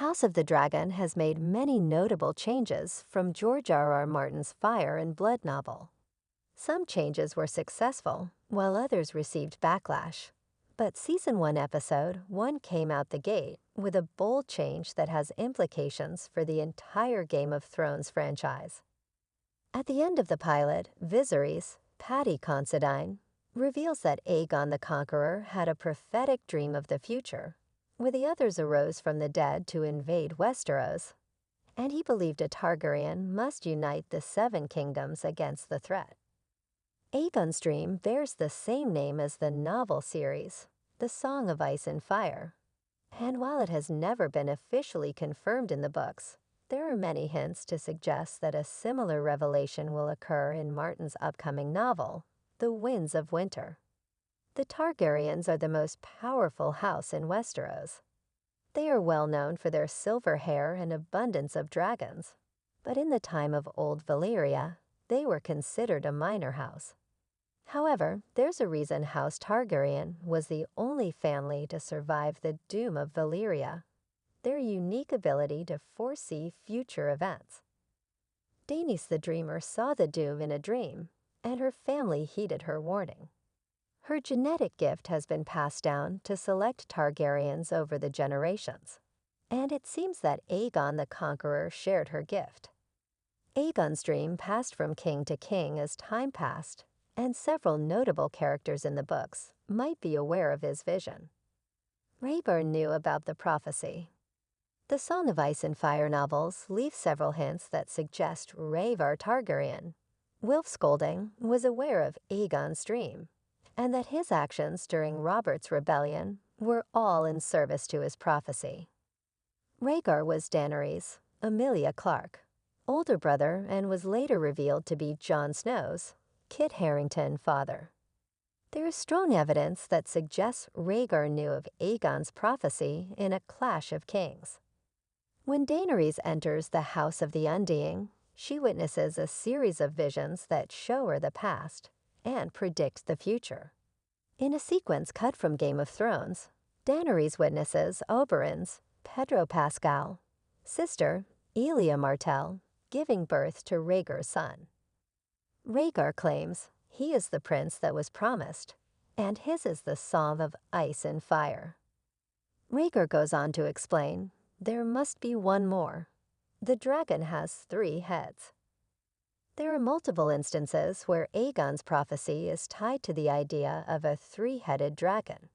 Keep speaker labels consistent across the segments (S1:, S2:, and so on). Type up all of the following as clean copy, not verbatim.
S1: House of the Dragon has made many notable changes from George R. Martin's Fire and Blood novel. Some changes were successful, while others received backlash. But Season 1, Episode 1 came out the gate with a bold change that has implications for the entire Game of Thrones franchise. At the end of the pilot, Viserys, Paddy Considine, reveals that Aegon the Conqueror had a prophetic dream of the future, where the others arose from the dead to invade Westeros, and he believed a Targaryen must unite the Seven Kingdoms against the threat. Aegon's dream bears the same name as the novel series, The Song of Ice and Fire, and while it has never been officially confirmed in the books, there are many hints to suggest that a similar revelation will occur in Martin's upcoming novel, The Winds of Winter. The Targaryens are the most powerful house in Westeros. They are well known for their silver hair and abundance of dragons, but in the time of Old Valyria, they were considered a minor house. However, there's a reason House Targaryen was the only family to survive the doom of Valyria: their unique ability to foresee future events. Daenerys the Dreamer saw the doom in a dream, and her family heeded her warning. Her genetic gift has been passed down to select Targaryens over the generations, and it seems that Aegon the Conqueror shared her gift. Aegon's dream passed from king to king as time passed, and several notable characters in the books might be aware of his vision. Rhaegar knew about the prophecy. The Song of Ice and Fire novels leave several hints that suggest Rhaegar Targaryen, Wilf Scolding, was aware of Aegon's dream, and that his actions during Robert's rebellion were all in service to his prophecy. Rhaegar was Daenerys, Emilia Clarke, older brother, and was later revealed to be Jon Snow's, Kit Harington, father. There is strong evidence that suggests Rhaegar knew of Aegon's prophecy in A Clash of Kings. When Daenerys enters the House of the Undying, she witnesses a series of visions that show her the past and predict the future. In a sequence cut from Game of Thrones, Daenerys witnesses Oberyn's, Pedro Pascal, sister, Elia Martell, giving birth to Rhaegar's son. Rhaegar claims he is the prince that was promised, and his is the Song of Ice and Fire. Rhaegar goes on to explain, there must be one more. The dragon has 3 heads. There are multiple instances where Aegon's prophecy is tied to the idea of a 3-headed dragon.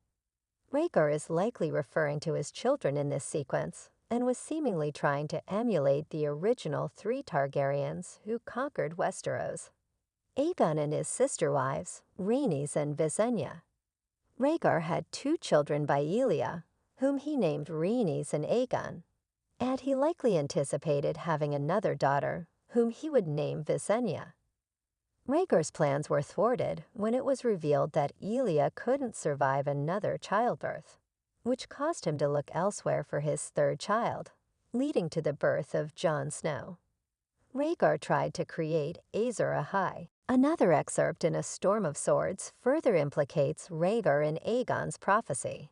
S1: Rhaegar is likely referring to his children in this sequence and was seemingly trying to emulate the original 3 Targaryens who conquered Westeros: Aegon and his sister wives, Rhaenys and Visenya. Rhaegar had 2 children by Elia, whom he named Rhaenys and Aegon, and he likely anticipated having another daughter, whom he would name Visenya. Rhaegar's plans were thwarted when it was revealed that Elia couldn't survive another childbirth, which caused him to look elsewhere for his 3rd child, leading to the birth of Jon Snow. Rhaegar tried to create Azor Ahai. Another excerpt in A Storm of Swords further implicates Rhaegar in Aegon's prophecy.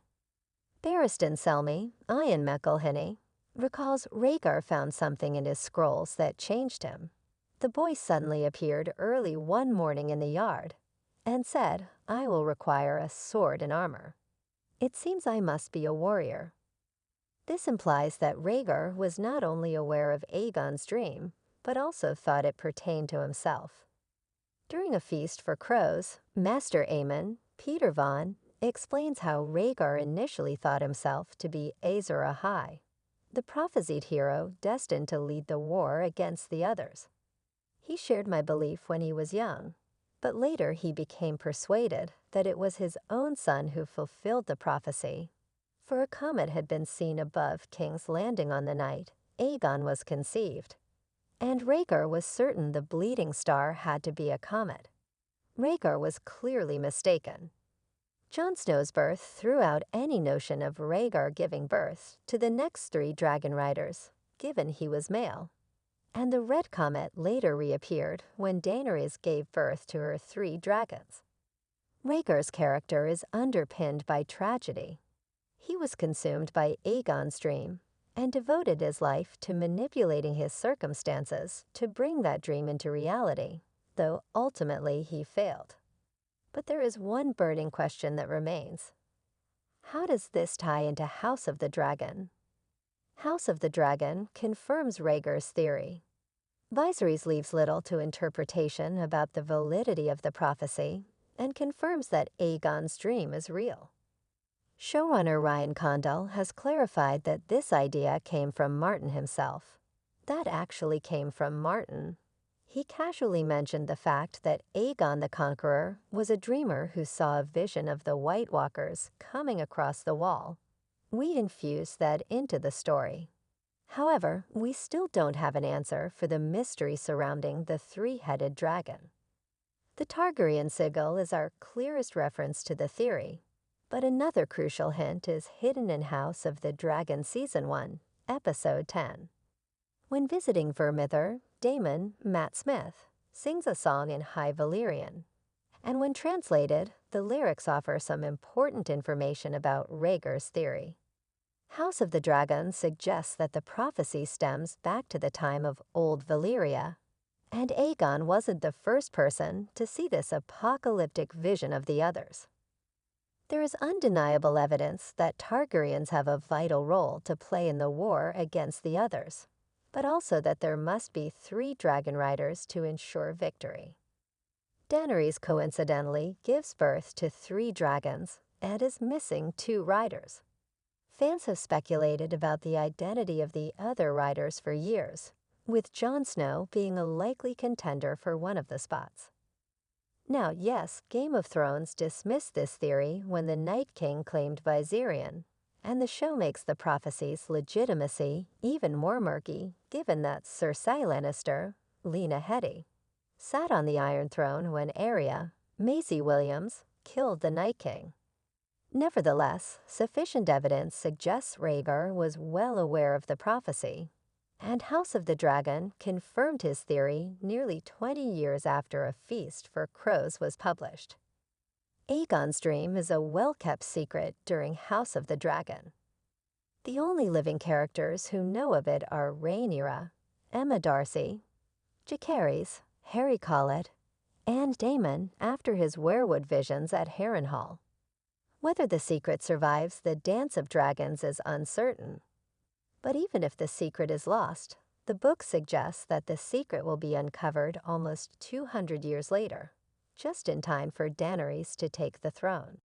S1: Barristan Selmy, Ian McElhinney, recalls Rhaegar found something in his scrolls that changed him. The boy suddenly appeared early one morning in the yard and said, "I will require a sword and armor. It seems I must be a warrior." This implies that Rhaegar was not only aware of Aegon's dream, but also thought it pertained to himself. During a feast for crows, Master Aemon, Peter Vaughan, explains how Rhaegar initially thought himself to be Azor Ahai, the prophesied hero destined to lead the war against the others. He shared my belief when he was young, but later he became persuaded that it was his own son who fulfilled the prophecy. For a comet had been seen above King's Landing on the night Aegon was conceived, and Rhaegar was certain the bleeding star had to be a comet. Rhaegar was clearly mistaken. Jon Snow's birth threw out any notion of Rhaegar giving birth to the next 3 dragon riders, given he was male, and the red comet later reappeared when Daenerys gave birth to her 3 dragons. Rhaegar's character is underpinned by tragedy. He was consumed by Aegon's dream, and devoted his life to manipulating his circumstances to bring that dream into reality, though ultimately he failed. But there is one burning question that remains. How does this tie into House of the Dragon? House of the Dragon confirms Rhaegar's theory. Viserys leaves little to interpretation about the validity of the prophecy and confirms that Aegon's dream is real. Showrunner Ryan Condal has clarified that this idea came from Martin himself. That actually came from Martin. He casually mentioned the fact that Aegon the Conqueror was a dreamer who saw a vision of the White Walkers coming across the wall. We infused that into the story. However, we still don't have an answer for the mystery surrounding the three-headed dragon. The Targaryen sigil is our clearest reference to the theory, but another crucial hint is hidden in House of the Dragon Season 1, Episode 10. When visiting Vermithor, Daemon, Matt Smith, sings a song in High Valyrian, and when translated, the lyrics offer some important information about Rhaegar's theory. House of the Dragon suggests that the prophecy stems back to the time of Old Valyria, and Aegon wasn't the first person to see this apocalyptic vision of the others. There is undeniable evidence that Targaryens have a vital role to play in the war against the others, but also that there must be 3 dragon riders to ensure victory. Daenerys coincidentally gives birth to 3 dragons and is missing 2 riders. Fans have speculated about the identity of the other riders for years, with Jon Snow being a likely contender for one of the spots. Now, yes, Game of Thrones dismissed this theory when the Night King claimed Viserion, and the show makes the prophecy's legitimacy even more murky, given that Cersei Lannister, Lena Headey, sat on the Iron Throne when Arya, Maisie Williams, killed the Night King. Nevertheless, sufficient evidence suggests Rhaegar was well aware of the prophecy, and House of the Dragon confirmed his theory nearly 20 years after A Feast for Crows was published. Aegon's dream is a well-kept secret during House of the Dragon. The only living characters who know of it are Rhaenyra, Emma Darcy, Jacaerys, Harry Collett, and Daemon after his weirwood visions at Harrenhal. Whether the secret survives the Dance of Dragons is uncertain. But even if the secret is lost, the book suggests that the secret will be uncovered almost 200 years later, just in time for Daenerys to take the throne.